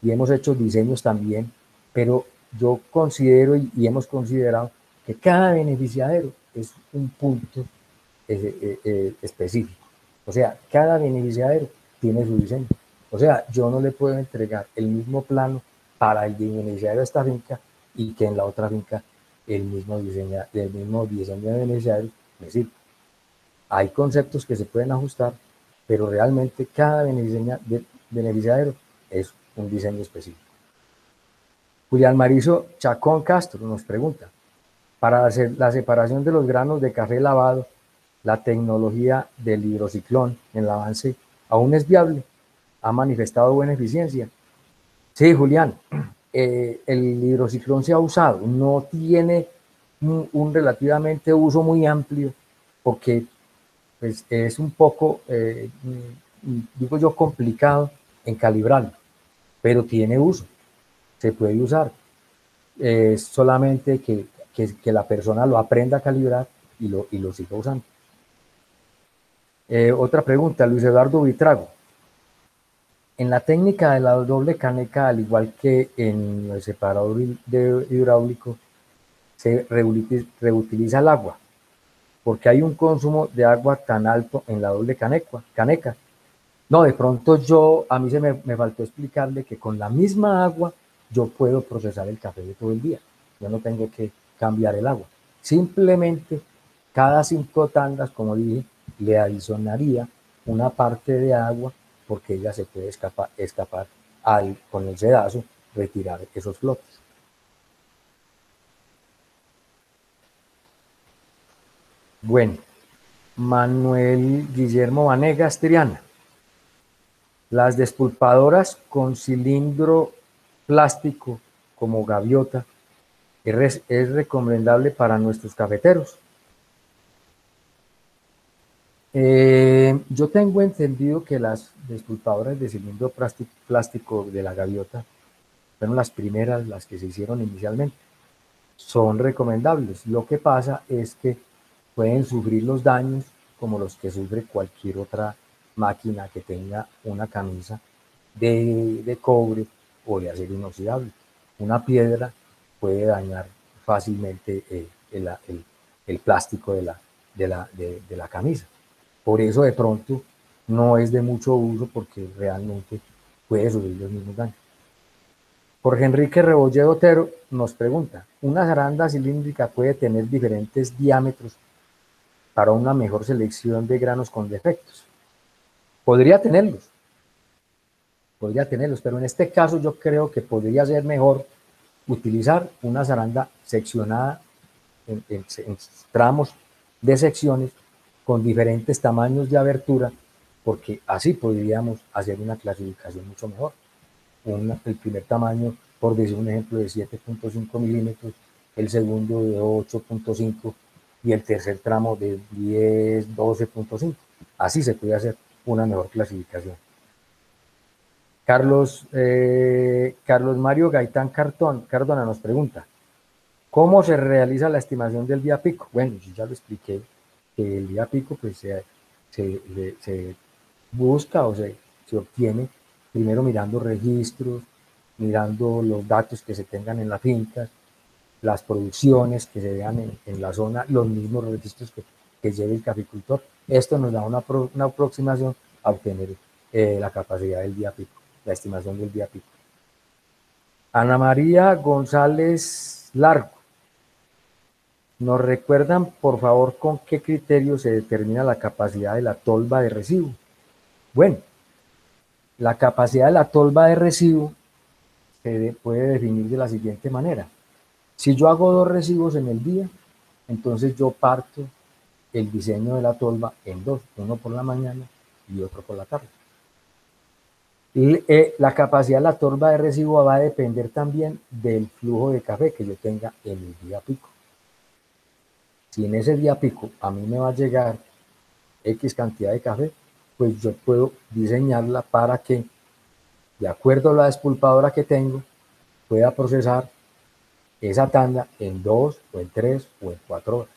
y hemos hecho diseños también, pero yo considero y hemos considerado que cada beneficiario es un punto específico. O sea, cada beneficiario tiene su diseño. O sea, yo no le puedo entregar el mismo plano para el beneficiario de esta finca y que en la otra finca el mismo diseño de beneficiario me sirva. Hay conceptos que se pueden ajustar, pero realmente cada beneficiario es un diseño específico. Julián Marizo Chacón Castro nos pregunta, para hacer la separación de los granos de café lavado, la tecnología del hidrociclón en el avance aún es viable, ha manifestado buena eficiencia. Sí, Julián, el hidrociclón se ha usado, no tiene un relativamente uso muy amplio, porque pues, es un poco, digo yo, complicado en calibrarlo, pero tiene uso, se puede usar. Solamente que la persona lo aprenda a calibrar y lo siga usando. Otra pregunta, Luis Eduardo Vitrago. En la técnica de la doble caneca, al igual que en el separador hidráulico, se reutiliza el agua, porque hay un consumo de agua tan alto en la doble caneca. No, de pronto a mí me faltó explicarle que con la misma agua yo puedo procesar el café de todo el día. Yo no tengo que cambiar el agua. Simplemente cada 5 tandas, como dije, le adicionaría una parte de agua porque ella se puede escapar con el sedazo, retirar esos flotes. Bueno, Manuel Guillermo Vanegas Triana. Las despulpadoras con cilindro plástico como gaviota es recomendable para nuestros cafeteros. Yo tengo entendido que las despulpadoras de cilindro plástico de la gaviota fueron las primeras, las que se hicieron inicialmente. Son recomendables. Lo que pasa es que pueden sufrir los daños como los que sufre cualquier otra máquina que tenga una camisa de cobre o de acero inoxidable. Una piedra puede dañar fácilmente el plástico de la camisa. Por eso de pronto no es de mucho uso porque realmente puede sufrir los mismos daños. Jorge Enrique Rebolledo Otero nos pregunta, ¿una zaranda cilíndrica puede tener diferentes diámetros para una mejor selección de granos con defectos? Podría tenerlos, pero en este caso yo creo que podría ser mejor utilizar una zaranda seccionada en tramos de secciones con diferentes tamaños de abertura, porque así podríamos hacer una clasificación mucho mejor. El primer tamaño, por decir un ejemplo, de 7.5 milímetros, el segundo de 8.5 y el tercer tramo de 10, 12.5. Así se puede hacer una mejor clasificación. Carlos Mario Gaitán Cardona nos pregunta, ¿cómo se realiza la estimación del día pico? Bueno, yo ya lo expliqué, que el día pico pues se busca o se obtiene primero mirando registros, mirando los datos que se tengan en las fincas, las producciones que se vean en la zona, los mismos registros que lleve el caficultor. Esto nos da una aproximación a obtener la capacidad del día pico, la estimación del día pico. Ana María González Largo. ¿Nos recuerdan, por favor, con qué criterio se determina la capacidad de la tolva de residuo? Bueno, la capacidad de la tolva de residuo se puede definir de la siguiente manera. Si yo hago 2 residuos en el día, entonces yo parto el diseño de la tolva en 2, uno por la mañana y otro por la tarde. La capacidad de la tolva de residuo va a depender también del flujo de café que yo tenga en el día pico. Si en ese día pico a mí me va a llegar X cantidad de café, pues yo puedo diseñarla para que, de acuerdo a la despulpadora que tengo, pueda procesar esa tanda en 2 o en 3 o en 4 horas.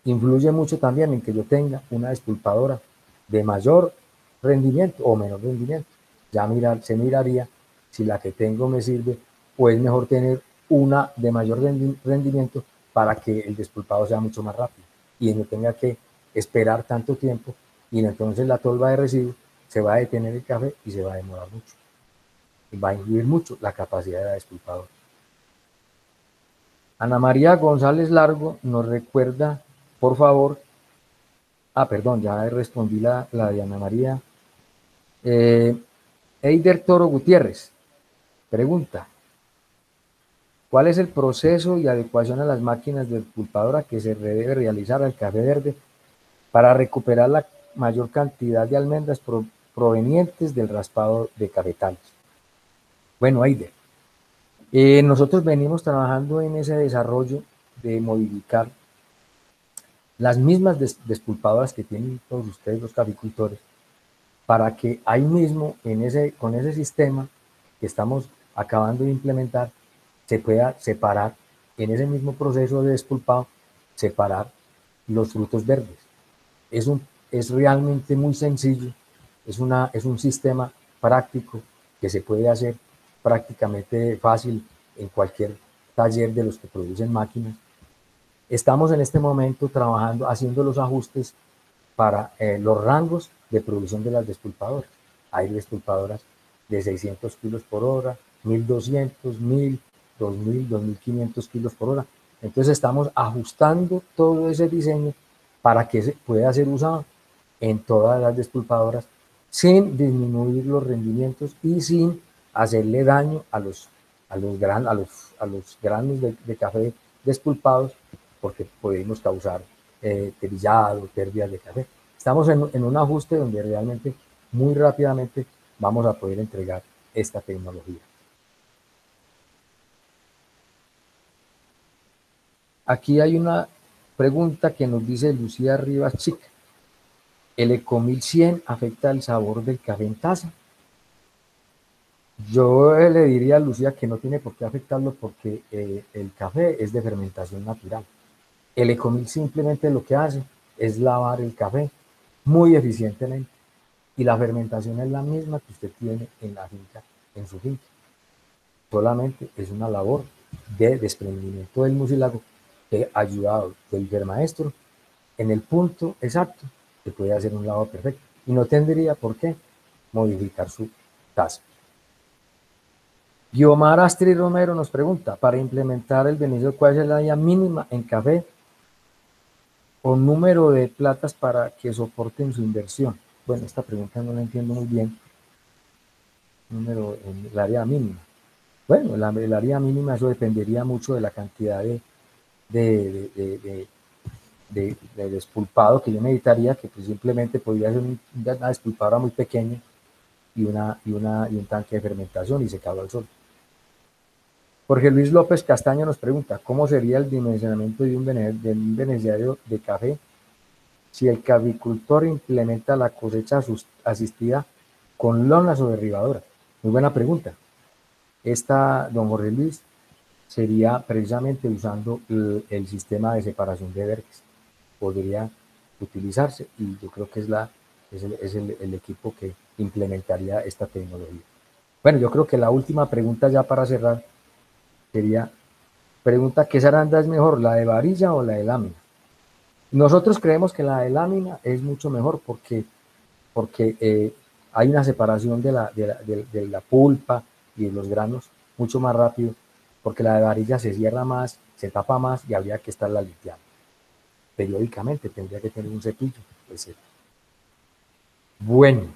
Influye mucho también en que yo tenga una despulpadora de mayor rendimiento o menor rendimiento. Ya se miraría si la que tengo me sirve o es mejor tener una de mayor rendimiento para que el despulpado sea mucho más rápido y no tenga que esperar tanto tiempo y entonces la tolva de residuos se va a detener el café y se va a demorar mucho. Y va a influir mucho la capacidad de la despulpadora. Ana María González Largo nos recuerda, por favor, Perdón, ya respondí la de Ana María. Eh, Eider Toro Gutiérrez pregunta, ¿cuál es el proceso y adecuación a las máquinas de pulpadora que se debe realizar al café verde para recuperar la mayor cantidad de almendras provenientes del raspado de cafetales? Bueno, Eider, nosotros venimos trabajando en ese desarrollo de modificar las mismas despulpadoras que tienen todos ustedes los caficultores, para que ahí mismo, con ese sistema que estamos acabando de implementar, se pueda separar, en ese mismo proceso de despulpado, separar los frutos verdes. Es realmente muy sencillo, es un sistema práctico que se puede hacer prácticamente fácil en cualquier taller de los que producen máquinas. Estamos en este momento trabajando, haciendo los ajustes para los rangos de producción de las despulpadoras. Hay despulpadoras de 600 kilos por hora, 1200, 1000, 2000, 2500 kilos por hora. Entonces estamos ajustando todo ese diseño para que pueda ser usado en todas las despulpadoras sin disminuir los rendimientos y sin hacerle daño a los granos de café despulpados, porque podemos causar trillado, pérdidas de café. Estamos en un ajuste donde realmente muy rápidamente vamos a poder entregar esta tecnología. Aquí hay una pregunta que nos dice Lucía Rivas Chica. ¿El Ecomil 100 afecta el sabor del café en taza? Yo le diría a Lucía que no tiene por qué afectarlo porque el café es de fermentación natural. El Ecomil simplemente lo que hace es lavar el café muy eficientemente y la fermentación es la misma que usted tiene en la finca, en su finca. Solamente es una labor de desprendimiento del mucílago que, ayudado del maestro en el punto exacto, se puede hacer un lavado perfecto y no tendría por qué modificar su taza. Guiomar Astrid Romero nos pregunta, para implementar el beneficio, ¿cuál es la área mínima en café o número de platas para que soporten su inversión? Bueno, esta pregunta no la entiendo muy bien. Número en el área mínima. Bueno, el área mínima, eso dependería mucho de la cantidad de despulpado que yo necesitaría, que pues simplemente podría ser una despulpadora muy pequeña y un tanque de fermentación y secado al sol. Jorge Luis López Castaño nos pregunta, ¿cómo sería el dimensionamiento de un beneficiario de café si el caficultor implementa la cosecha asistida con lonas o derribadoras? Muy buena pregunta. Don Jorge Luis, sería precisamente usando el sistema de separación de verdes. Podría utilizarse y yo creo que es el equipo que implementaría esta tecnología. Bueno, yo creo que la última pregunta ya para cerrar sería, pregunta, ¿qué zaranda es mejor, la de varilla o la de lámina? Nosotros creemos que la de lámina es mucho mejor porque hay una separación de la pulpa y de los granos mucho más rápido, porque la de varilla se cierra más, se tapa más y habría que estarla limpiando. Periódicamente tendría que tener un cepillo, etc. Bueno,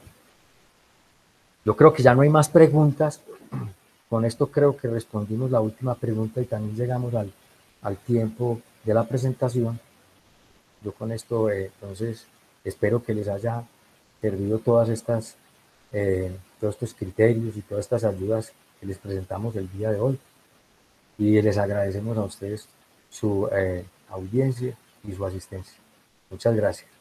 yo creo que ya no hay más preguntas. Con esto creo que respondimos la última pregunta y también llegamos al tiempo de la presentación. Yo con esto, entonces, espero que les haya servido todos estos criterios y todas estas ayudas que les presentamos el día de hoy. Y les agradecemos a ustedes su audiencia y su asistencia. Muchas gracias.